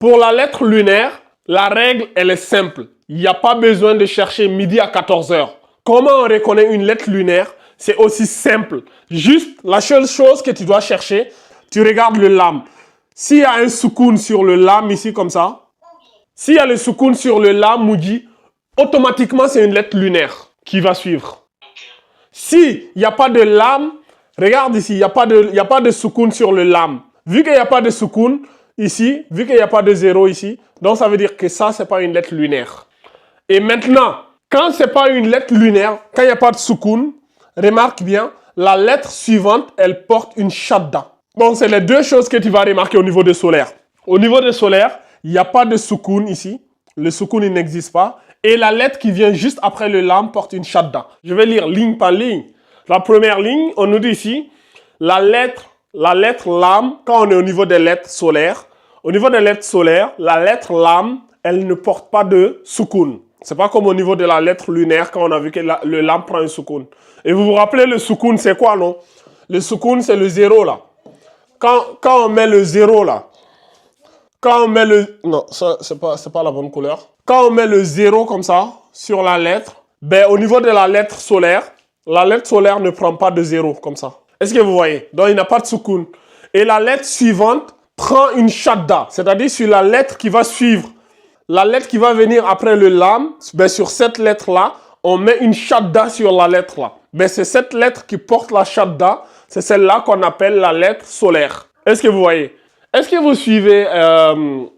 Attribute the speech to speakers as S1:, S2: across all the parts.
S1: Pour la lettre lunaire, la règle, elle est simple. Il n'y a pas besoin de chercher midi à 14 heures. Comment on reconnaît une lettre lunaire? C'est aussi simple. Juste, la seule chose que tu dois chercher, tu regardes le lam. S'il y a un soukoun sur le lam ici comme ça, s'il y a le soukoun sur le lam moudi, automatiquement c'est une lettre lunaire qui va suivre. S'il n'y a pas de lam, regarde ici, il n'y a pas de soukoun sur le lam. Vu qu'il n'y a pas de soukoun ici, vu qu'il n'y a pas de zéro ici, donc ça veut dire que ça, ce n'est pas une lettre lunaire. Et maintenant, quand ce n'est pas une lettre lunaire, quand il n'y a pas de soukoun, remarque bien, la lettre suivante, elle porte une shadda. Bon, c'est les deux choses que tu vas remarquer au niveau de solaire. Au niveau de solaire, il n'y a pas de soukoun ici. Le soukoun, il n'existe pas. Et la lettre qui vient juste après le lam porte une shadda. Je vais lire ligne par ligne. La première ligne, on nous dit ici, la lettre lam, quand on est au niveau des lettres solaires, au niveau des lettres solaires, la lettre lam, elle ne porte pas de soukoun. C'est pas comme au niveau de la lettre lunaire quand on a vu que le lam prend un soukoun. Et vous vous rappelez, le soukoun, c'est quoi, non? Le soukoun, c'est le zéro, là. Quand on met le zéro, là, quand on met le... Non, ça, c'est pas la bonne couleur. Quand on met le zéro comme ça, sur la lettre, ben, au niveau de la lettre solaire ne prend pas de zéro, comme ça. Est-ce que vous voyez? Donc, il n'y a pas de soukoun. Et la lettre suivante prend une shadda, c'est-à-dire sur la lettre qui va suivre. La lettre qui va venir après le lam, ben, sur cette lettre-là, on met une shadda sur la lettre-là. Ben, c'est cette lettre qui porte la shadda, c'est celle-là qu'on appelle la lettre solaire. Est-ce que vous voyez? Est-ce que vous suivez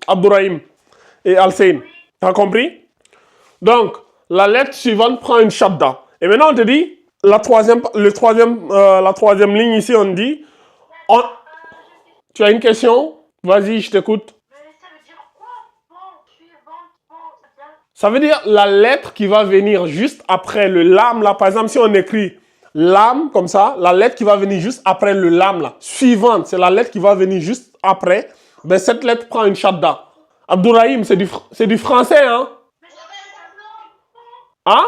S1: Abdourahim et Al-Seyn? T'as compris? Donc, la lettre suivante prend une shadda. Et maintenant, on te dit, la troisième ligne ici, on dit... Tu as une question? Vas-y, je t'écoute. Ça veut dire la lettre qui va venir juste après le lam, là. Par exemple, si on écrit lam, comme ça, la lettre qui va venir juste après le lam, là. Suivante, c'est la lettre qui va venir juste après. Ben, cette lettre prend une shadda. Abdourahim, c'est du français, hein? Hein?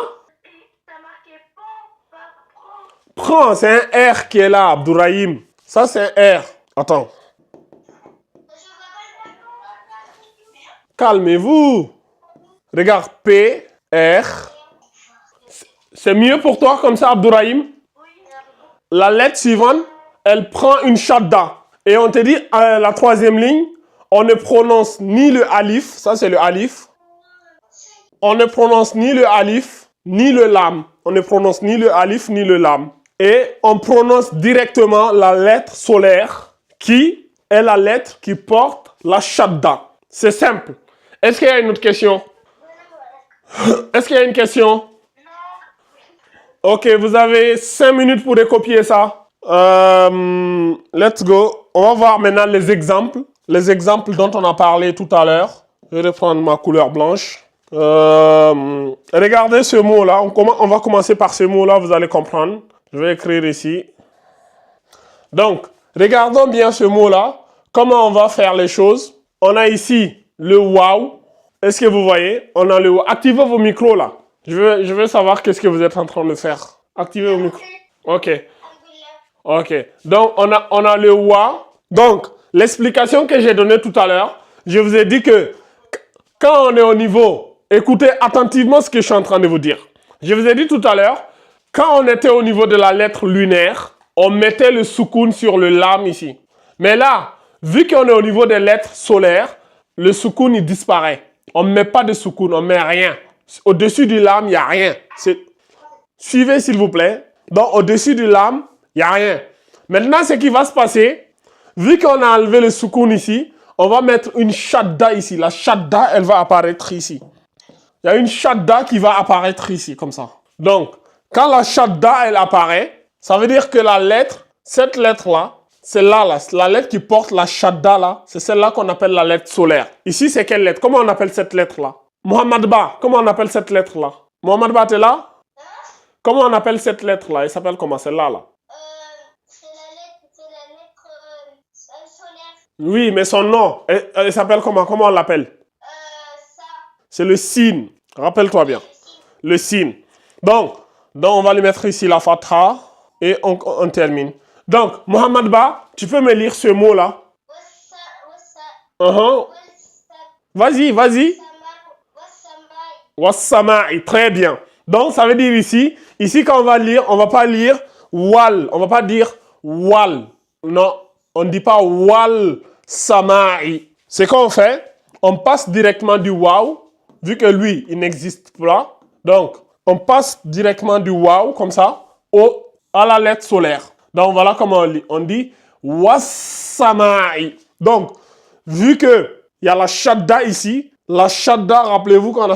S1: Prends, c'est un R qui est là, Abdourahim. Ça, c'est un R. Attends. Calmez-vous. Regarde, P, R. C'est mieux pour toi comme ça, Abdourahim? La lettre suivante, elle prend une shadda. Et on te dit, la troisième ligne, on ne prononce ni le alif, ça c'est le alif. On ne prononce ni le alif, ni le lam. On ne prononce ni le alif, ni le lam. Et on prononce directement la lettre solaire, qui est la lettre qui porte la shadda. C'est simple. Est-ce qu'il y a une autre question? Est-ce qu'il y a une question? Ok, vous avez 5 minutes pour recopier ça. Let's go. On va voir maintenant les exemples. Les exemples dont on a parlé tout à l'heure. Je vais reprendre ma couleur blanche. Regardez ce mot-là. On va commencer par ce mot-là, vous allez comprendre. Je vais écrire ici. Donc, regardons bien ce mot-là. Comment on va faire les choses? On a ici le wow. Est-ce que vous voyez? On a le wow. Activez vos micros là. Je veux savoir qu'est-ce que vous êtes en train de faire. Activez vos micros. Ok. Ok. Donc, on a le wow. Donc, l'explication que j'ai donnée tout à l'heure, je vous ai dit que quand on est au niveau, écoutez attentivement ce que je suis en train de vous dire. Je vous ai dit tout à l'heure, quand on était au niveau de la lettre lunaire, on mettait le soukoun sur le lam ici. Mais là, vu qu'on est au niveau des lettres solaires, le soukoun il disparaît. On ne met pas de soukoun, on ne met rien. Au-dessus du lam, il n'y a rien. Suivez s'il vous plaît. Donc au-dessus du lam, il n'y a rien. Maintenant, ce qui va se passer, vu qu'on a enlevé le soukoun ici, on va mettre une shadda ici. La shadda, elle va apparaître ici. Il y a une shadda qui va apparaître ici, comme ça. Donc, quand la shadda, elle apparaît, ça veut dire que la lettre, cette lettre-là, c'est là, la lettre qui porte la shadda, là, c'est celle-là qu'on appelle la lettre solaire. Ici, c'est quelle lettre? Comment on appelle cette lettre-là? Mohamed Ba, comment on appelle cette lettre-là? Mohamed Ba, t'es là? Comment on appelle cette lettre-là? Elle s'appelle comment, celle-là, là?
S2: C'est la lettre solaire.
S1: Oui, mais son nom, elle s'appelle comment? Comment on l'appelle?
S2: Ça.
S1: C'est le sin. Rappelle-toi bien. Le sin. Donc, on va lui mettre ici la fatha et on termine. Donc, Mohamed Ba, tu peux me lire ce mot-là? Vas-y, vas-y. Wassama'i, très bien. Donc, ça veut dire ici quand on va lire, on va pas lire wal, on va pas dire wal. Non, on ne dit pas wal sama'i. C'est qu'on fait, on passe directement du waw, vu que lui, il n'existe pas. Donc, on passe directement du waw, comme ça, à la lettre solaire. Donc, voilà comment on lit. On dit wassama'i. Donc, vu que il y a la shadda ici, la shadda, rappelez-vous quand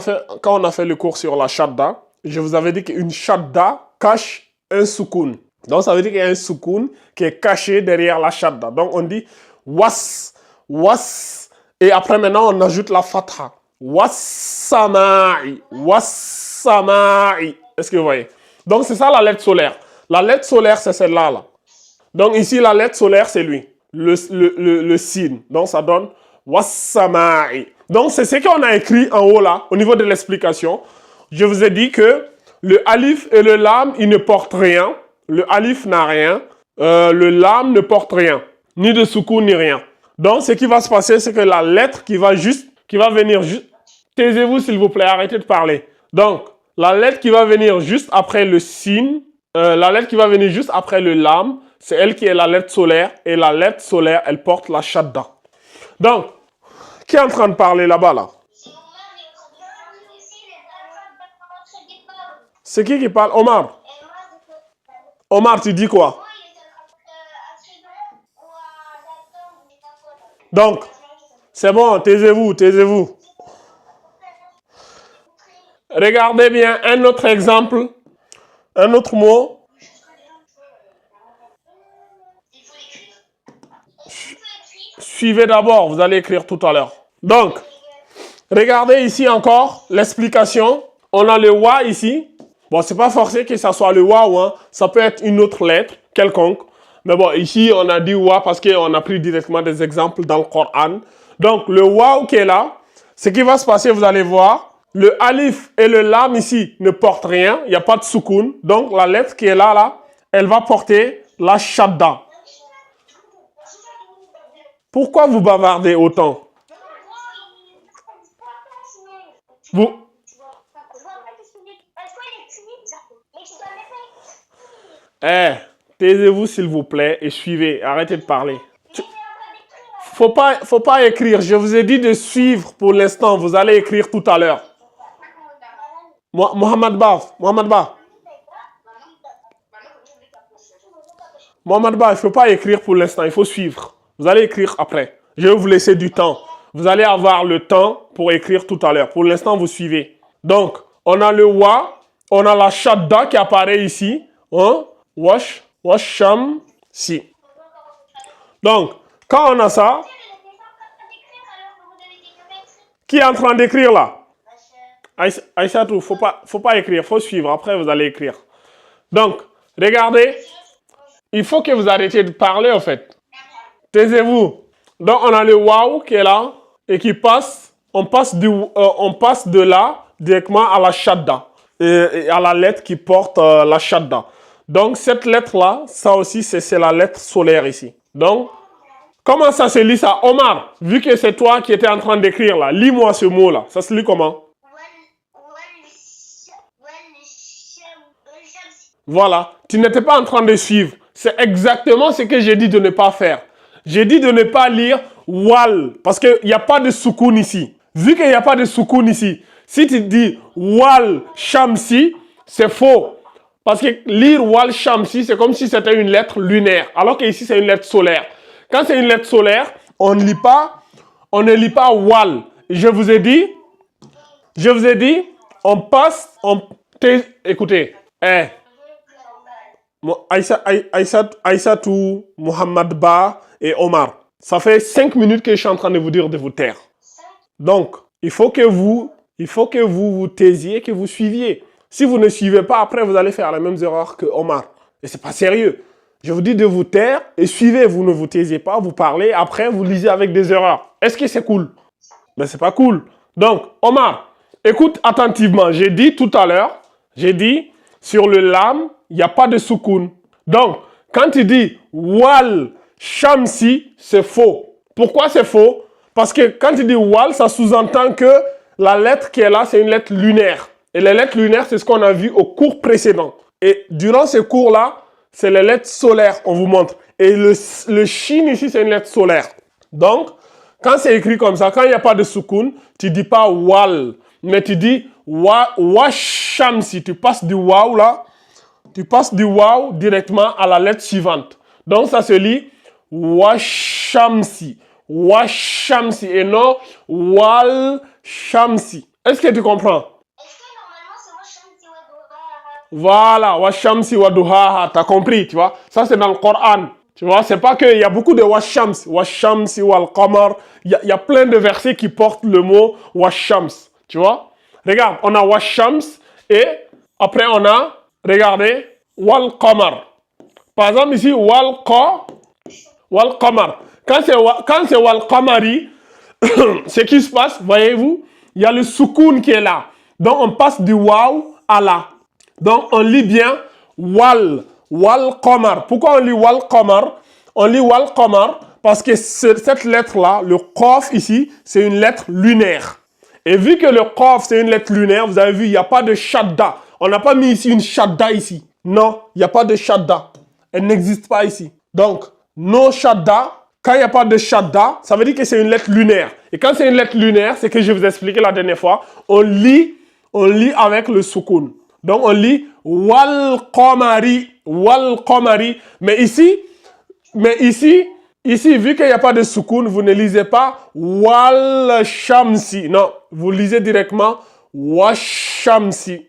S1: on a fait le cours sur la shadda, je vous avais dit qu'une shadda cache un soukoun. Donc ça veut dire qu'il y a un soukoun qui est caché derrière la shadda. Donc on dit was, et après maintenant on ajoute la fatha. Wassama'i, wassama'i. Est-ce que vous voyez? Donc c'est ça la lettre solaire. La lettre solaire c'est celle-là. Là. Donc ici la lettre solaire c'est lui, le sin. Donc ça donne wassama'i. Donc, c'est ce qu'on a écrit en haut là, au niveau de l'explication. Je vous ai dit que le alif et le lam, ils ne portent rien. Le alif n'a rien. Le lam ne porte rien. Ni de soukoun, ni rien. Donc, ce qui va se passer, c'est que la lettre qui va venir juste... Taisez-vous, s'il vous plaît, arrêtez de parler. Donc, la lettre qui va venir juste après le sin, la lettre qui va venir juste après le lam, c'est elle qui est la lettre solaire. Et la lettre solaire, elle porte la shadda. Donc, qui est en train de parler là-bas, là? C'est qui parle? Omar. Omar, tu dis quoi? Donc, c'est bon, taisez-vous, taisez-vous. Regardez bien un autre exemple, un autre mot. Suivez d'abord, vous allez écrire tout à l'heure. Donc, regardez ici encore l'explication. On a le wa ici. Bon, c'est pas forcé que ça soit le wa, hein. Ça peut être une autre lettre, quelconque. Mais bon, ici, on a dit wa parce qu'on a pris directement des exemples dans le Coran. Donc, le wa qui est là, ce qui va se passer, vous allez voir, le alif et le lam ici ne portent rien. Il n'y a pas de soukoun. Donc, la lettre qui est là, elle va porter la shadda. Pourquoi vous bavardez autant? Vous... taisez-vous s'il vous plaît et suivez. Arrêtez de parler. Faut pas écrire. Je vous ai dit de suivre pour l'instant. Vous allez écrire tout à l'heure. Mohamed Ba. Mohamed Ba, il ne faut pas écrire pour l'instant. Il faut suivre. Vous allez écrire après. Je vais vous laisser du temps. Vous allez avoir le temps pour écrire tout à l'heure. Pour l'instant, vous suivez. Donc, on a le wa, on a la shadda qui apparaît ici. Hein? Washam, si. Donc, quand on a ça, qui est en train d'écrire là? Aïssatou, faut pas écrire, faut suivre. Après, vous allez écrire. Donc, regardez. Il faut que vous arrêtiez de parler, en fait. Taisez-vous. Donc, on a le waouh qui est là et qui passe. On passe de là directement à la shadda. Et à la lettre qui porte la shadda. Donc, cette lettre-là, ça aussi, c'est la lettre solaire ici. Donc, comment ça se lit ça? Omar, vu que c'est toi qui étais en train d'écrire là, lis-moi ce mot-là. Ça se lit comment? Voilà. Tu n'étais pas en train de suivre. C'est exactement ce que j'ai dit de ne pas faire. J'ai dit de ne pas lire wal, parce qu'il n'y a pas de soukoun ici. Vu qu'il n'y a pas de soukoun ici, si tu dis wal shamsi, c'est faux. Parce que lire wal shamsi, c'est comme si c'était une lettre lunaire, alors qu'ici c'est une lettre solaire. Quand c'est une lettre solaire, on ne lit pas wal. Je vous ai dit, écoutez, Aïssatou, Mohamed Ba et Omar. Ça fait 5 minutes que je suis en train de vous dire de vous taire. Donc, il faut que vous vous taisiez, que vous suiviez. Si vous ne suivez pas, après, vous allez faire les mêmes erreurs que Omar. Et c'est pas sérieux. Je vous dis de vous taire et suivez. Vous ne vous taisez pas, vous parlez. Après, vous lisez avec des erreurs. Est-ce que c'est cool? Ben, c'est pas cool. Donc, Omar, écoute attentivement. J'ai dit tout à l'heure, sur le lam, il n'y a pas de soukoun. Donc, quand tu dis wal shamsi, c'est faux. Pourquoi c'est faux? Parce que quand tu dis wal, ça sous-entend que la lettre qui est là, c'est une lettre lunaire. Et les lettres lunaires, c'est ce qu'on a vu au cours précédent. Et durant ces cours-là, c'est les lettres solaires qu'on vous montre. Et le shin ici, c'est une lettre solaire. Donc, quand c'est écrit comme ça, quand il n'y a pas de soukoun, tu ne dis pas wal, mais tu dis washamsi. Tu passes du waw là, tu passes du waw directement à la lettre suivante. Donc, ça se lit washamsi. Washamsi et non wal shamsi. Est-ce que tu comprends?
S2: Est-ce que normalement c'est moi Shamsi Wadouha?
S1: Voilà, washamsi waduhaha, t'as compris, tu vois? Ça c'est dans le Coran. Tu vois, c'est pas qu'il y a beaucoup de washams, washamsi wal qamar. Il y a plein de versets qui portent le mot washams. Tu vois? Regarde, on a washams et après on a, regardez, wal qamar. Par exemple ici, wal qamar. Quand c'est wal qamari, ce qui se passe, voyez-vous, il y a le soukoun qui est là. Donc on passe du waw à la. Donc on lit bien wal qamar. Pourquoi on lit wal qamar? On lit wal qamar parce que cette lettre-là, le qaf ici, c'est une lettre lunaire. Et vu que le qaf c'est une lettre lunaire, vous avez vu, il n'y a pas de shadda. On n'a pas mis ici une shadda ici. Non, il n'y a pas de shadda. Elle n'existe pas ici. Donc, no shadda. Quand il n'y a pas de shadda, ça veut dire que c'est une lettre lunaire. Et quand c'est une lettre lunaire, c'est que je vous ai expliqué la dernière fois, on lit avec le soukoun. Donc on lit wal qamari. Mais ici, vu qu'il n'y a pas de soukoun, vous ne lisez pas wal shamsi. Non, vous lisez directement washamsi.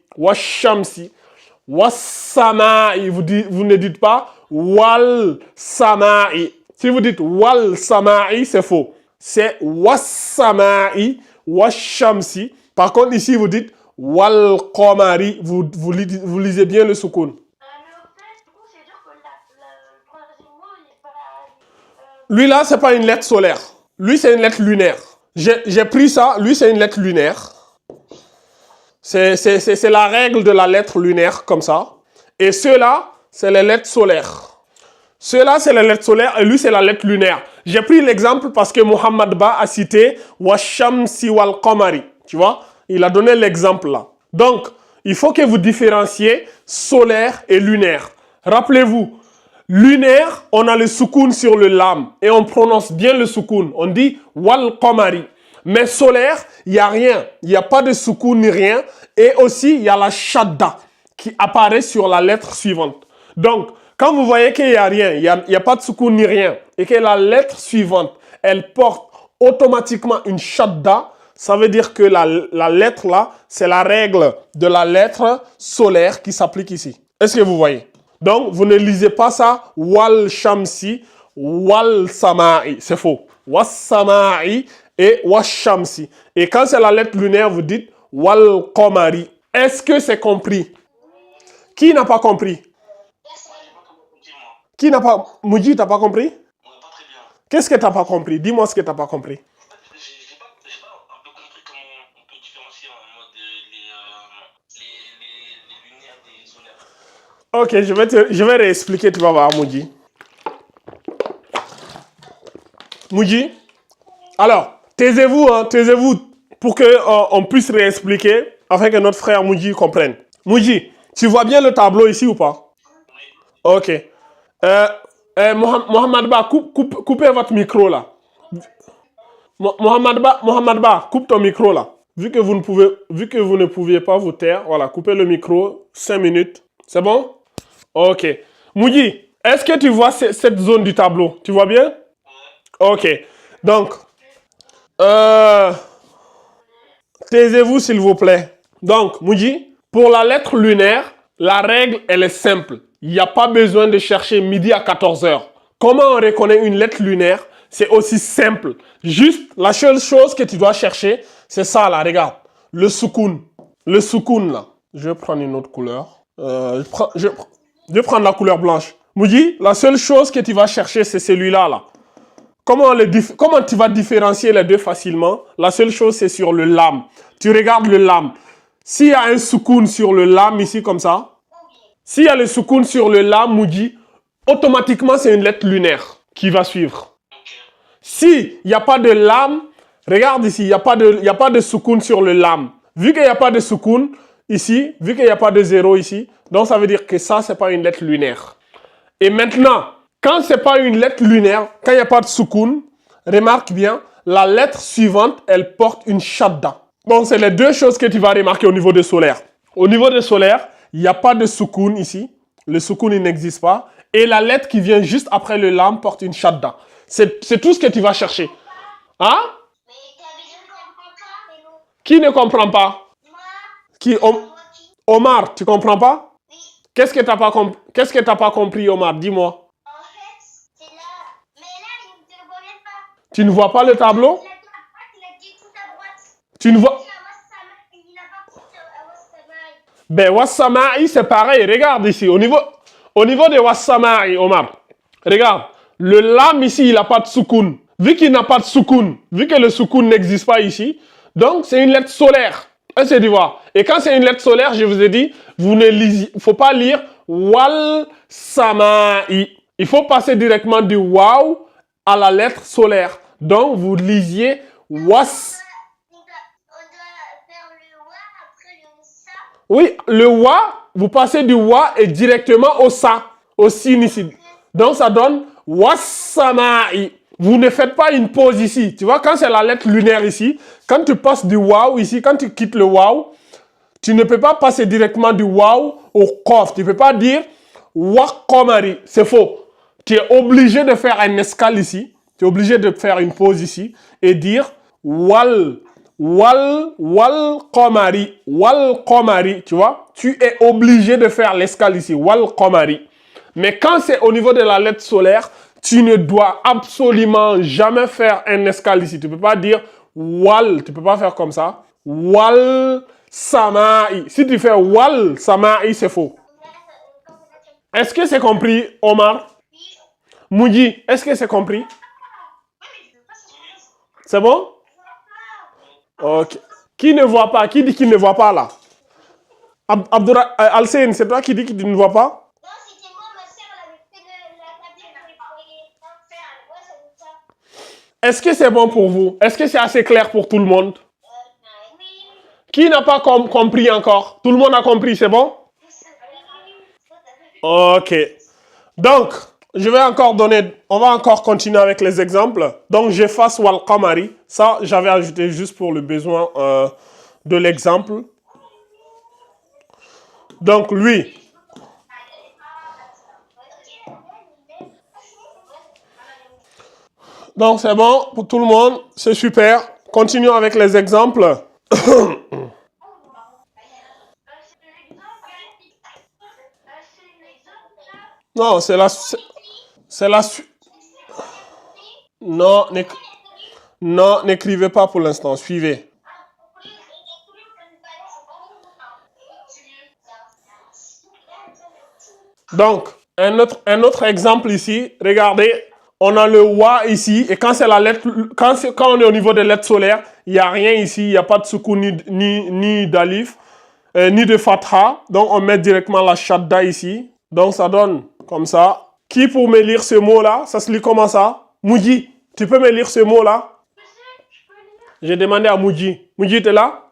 S1: Wassama'i. Vous ne dites pas wal sama'i. Si vous dites wal sama'i, c'est faux. C'est wassama'i, washamsi. Par contre, ici, vous dites wal qamari. Vous lisez bien le soukoun.
S2: Mais en fait, du coup, c'est dire que le troisième mot, il n'est pas.
S1: Lui, là, c'est pas une lettre solaire. Lui, c'est une lettre lunaire. J'ai pris ça. Lui, c'est une lettre lunaire. C'est la règle de la lettre lunaire, comme ça. Et ceux-là, c'est les lettres solaires. Ceux-là, c'est les lettres solaires et lui, c'est la lettre lunaire. J'ai pris l'exemple parce que Mohamed Ba a cité Washamsi wal Qamari. Tu vois? Il a donné l'exemple là. Donc, il faut que vous différenciez solaire et lunaire. Rappelez-vous, lunaire, on a le soukoun sur le lam et on prononce bien le soukoun. On dit wal Qamari. Mais solaire, il n'y a rien. Il n'y a pas de soukoun ni rien. Et aussi, il y a la shadda qui apparaît sur la lettre suivante. Donc, quand vous voyez qu'il n'y a rien, il n'y a pas de soukoun ni rien, et que la lettre suivante, elle porte automatiquement une shadda, ça veut dire que la lettre là, c'est la règle de la lettre solaire qui s'applique ici. Est-ce que vous voyez? Donc, vous ne lisez pas ça, wal shamsi, wal sama'i. C'est faux. Was sama'i et was shamsi. Et quand c'est la lettre lunaire, vous dites wal qamari. Est-ce que c'est compris? Qui n'a pas compris? Qui n'a pas... Moudji, t'as pas compris?
S3: Pas très bien.
S1: Qu'est-ce que t'as pas compris? Dis-moi ce que t'as pas compris.
S3: J'ai pas un peu compris comment on peut différencier en mode les lunaires des solaires.
S1: Ok, je vais réexpliquer, tu vas voir, Moudji. Moudji, alors, taisez-vous, hein, taisez-vous pour qu'on puisse réexpliquer afin que notre frère Moudji comprenne. Moudji, tu vois bien le tableau ici ou pas?
S3: Oui.
S1: Ok. Mohamed Ba, coupez votre micro là. Mohamed Ba, coupe ton micro là. Vu que vous ne pouviez pas vous taire, voilà, coupez le micro, 5 minutes. C'est bon? Ok. Moudji, est-ce que tu vois cette zone du tableau? Tu vois bien? Ok. Donc, taisez-vous s'il vous plaît. Donc, Moudji, pour la lettre lunaire, la règle, elle est simple. Il n'y a pas besoin de chercher midi à 14h. Comment on reconnaît une lettre lunaire? C'est aussi simple. Juste, la seule chose que tu dois chercher, c'est ça là, regarde. Le soukoun. Le soukoun là. Je vais prendre une autre couleur. Je vais prendre la couleur blanche. Moudji, la seule chose que tu vas chercher, c'est celui-là là. Comment tu vas différencier les deux facilement? La seule chose, c'est sur le lam. Tu regardes le lam. S'il y a un soukoun sur le lam ici comme ça, s'il y a le soukoun sur le lam, Moudji, automatiquement, c'est une lettre lunaire qui va suivre.
S3: Ok.
S1: S'il n'y a pas de lam, Regarde ici, il n'y a pas de soukoun sur le lam. Vu qu'il n'y a pas de soukoun ici, vu qu'il n'y a pas de zéro ici, donc ça veut dire que ça, ce n'est pas une lettre lunaire. Et maintenant, quand ce n'est pas une lettre lunaire, quand il n'y a pas de soukoun, remarque bien, la lettre suivante, elle porte une shadda. Donc, c'est les deux choses que tu vas remarquer au niveau de solaire. Au niveau de solaire, il n'y a pas de soukoun ici. Le soukoun, il n'existe pas. Et la lettre qui vient juste après le lam porte une shadda. C'est tout ce que tu vas chercher. Hein?
S2: Mais t'as dit je comprends pas, mais non.
S1: Qui ne comprend pas?
S2: Moi,
S1: Qui?
S2: moi qui.
S1: Omar, tu comprends pas?
S2: Oui.
S1: Qu'est-ce que tu n'as pas compris, Omar? Dis-moi.
S2: En fait, c'est là. Mais là, il ne te reconnaît pas.
S1: Tu ne vois pas le tableau?
S2: Il a dit tout à droite.
S1: Tu ne vois...
S2: Il n'a pas pris Wassamaï.
S1: Ben, Wassama'i, c'est pareil. Regarde ici. Au niveau de Wassama'i, Omar, regarde. Le lam ici, il n'a pas de soukoun. Vu qu'il n'a pas de soukoun, vu que le soukoun n'existe pas ici, donc c'est une lettre solaire. Est-ce que tu vois? Et quand c'est une lettre solaire, je vous ai dit, vous ne lisez, faut pas lire wal sama'i. Il faut passer directement du waw à la lettre solaire. Donc vous lisiez was.
S2: On doit faire le wa après le sa.
S1: Oui, le wa, vous passez du wa et directement au sa, au sin ici. Donc ça donne wassama'i. Vous ne faites pas une pause ici. Tu vois, quand c'est la lettre lunaire ici, quand tu passes du waw ici, quand tu quittes le waw, tu ne peux pas passer directement du waw au kof. Tu ne peux pas dire wakomari. C'est faux. Tu es obligé de faire un escale ici. Tu es obligé de faire une pause ici et dire wal komari. Wal komari. Tu vois, tu es obligé de faire l'escale ici. Wal komari. Mais quand c'est au niveau de la lettre solaire, tu ne dois absolument jamais faire un escale ici. Tu ne peux pas dire wal. Tu ne peux pas faire comme ça. Wal sama'i. Si tu fais wal sama'i, c'est faux. Est-ce que c'est compris, Omar? Moudi, est-ce que c'est compris? C'est bon? Ok. Qui ne voit pas? Qui dit qu'il ne voit pas là? Alcine, c'est toi qui dis qu'il ne voit pas?
S2: Non, c'était moi, ma soeur, elle avait fait la tablette pour les faire. Ouais, ça veut ça.
S1: Est-ce que c'est bon pour vous? Est-ce que c'est assez clair pour tout le monde?
S2: Oui.
S1: Qui n'a pas compris encore? Tout le monde a compris, c'est bon? Ok. Donc, on va encore continuer avec les exemples. Donc, j'efface wal qamari. Ça, j'avais ajouté juste pour le besoin de l'exemple. Donc, lui. Donc, c'est bon pour tout le monde. C'est super. Continuons avec les exemples. Non, c'est la suite. Non, n'écrivez pas pour l'instant. Suivez. Donc, un autre exemple ici. Regardez, on a le wa ici. Et quand c'est la lettre, quand on est au niveau des lettres solaires, il n'y a rien ici. Il n'y a pas de soukoun ni d'alif, ni de fatha. Donc, on met directement la shadda ici. Donc, ça donne comme ça. Qui pour me lire ce mot-là? Ça se lit comment ça? Moudi, tu peux me lire ce mot-là? J'ai demandé à Moudi. Moudi, tu es là?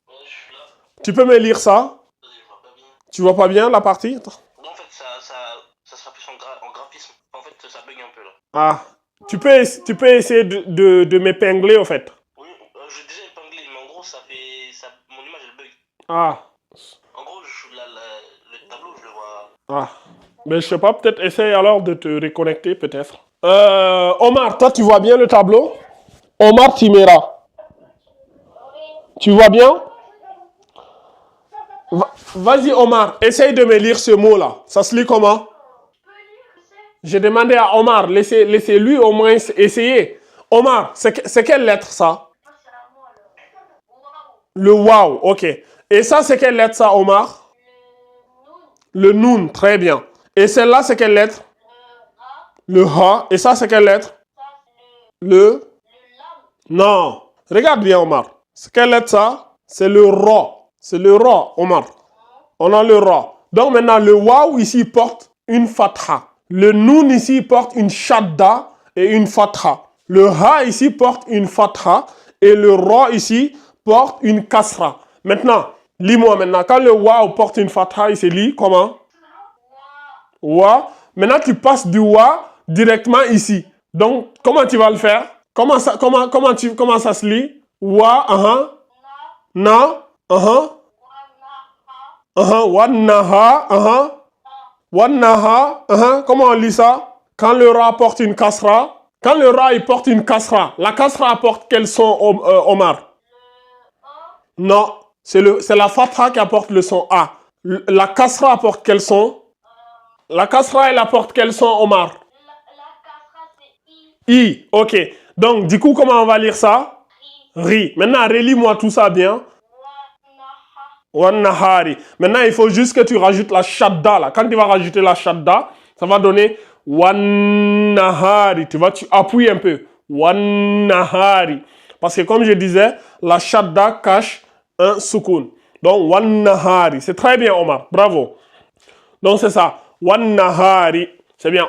S3: Je suis là.
S1: Tu peux me lire ça?
S3: Je vois pas bien.
S1: Tu vois pas bien la partie?
S3: Non, en fait, ça sera plus en graphisme. En fait, ça bug un peu là.
S1: Ah, tu peux essayer de m'épingler au fait.
S3: Oui, j'ai déjà épinglé, mais en gros, mon image elle bug.
S1: Ah,
S3: En gros, le tableau, je le vois.
S1: ah. Mais je sais pas, peut-être essaye alors de te reconnecter peut-être. Omar, toi tu vois bien le tableau? Omar Timera. Tu vois bien? Vas-y Omar, essaye de me lire ce mot-là. Ça se lit comment? J'ai demandé à Omar, laissez lui au moins essayer. Omar, c'est quelle lettre ça? Le waw, ok. Et ça, c'est quelle lettre ça, Omar? Le noun, très bien. Et celle-là, c'est quelle lettre? Le ha. Et ça, c'est quelle lettre? Le? Non. Regarde bien, Omar. C'est quelle lettre ça? C'est le ra. C'est le ra, Omar. On a le ra. Donc maintenant, le waw ici porte une fatha. Le noun ici porte une shadda et une fatha. Le ha ici porte une fatha et le ra ici porte une kasra. Maintenant, lis-moi maintenant. Quand le wa porte une fatha, il se lit comment? Wa. Maintenant, tu passes du wa directement ici. Donc, comment tu vas le faire? Comment ça se lit? Wa, na, wa naha, wa naha, comment on lit ça? Quand le ra porte une kasra, quand le ra il porte une kasra, la kasra apporte quel son, Omar? Non, c'est la fatha qui apporte le son A. La kasra apporte quel son? La kasra elle apporte quel son, Omar?
S2: La kasra c'est I.
S1: I, ok. Donc, du coup, comment on va lire ça? Ri. Maintenant, relis-moi tout ça bien. Wannahari. Maintenant, il faut juste que tu rajoutes la shadda là. Quand tu vas rajouter la shadda, ça va donner wannahari. Tu appuies un peu. Wannahari. Parce que comme je disais, la shadda cache un sukun. Donc, wannahari. C'est très bien, Omar. Bravo. Donc, c'est ça. Wannahari. C'est bien.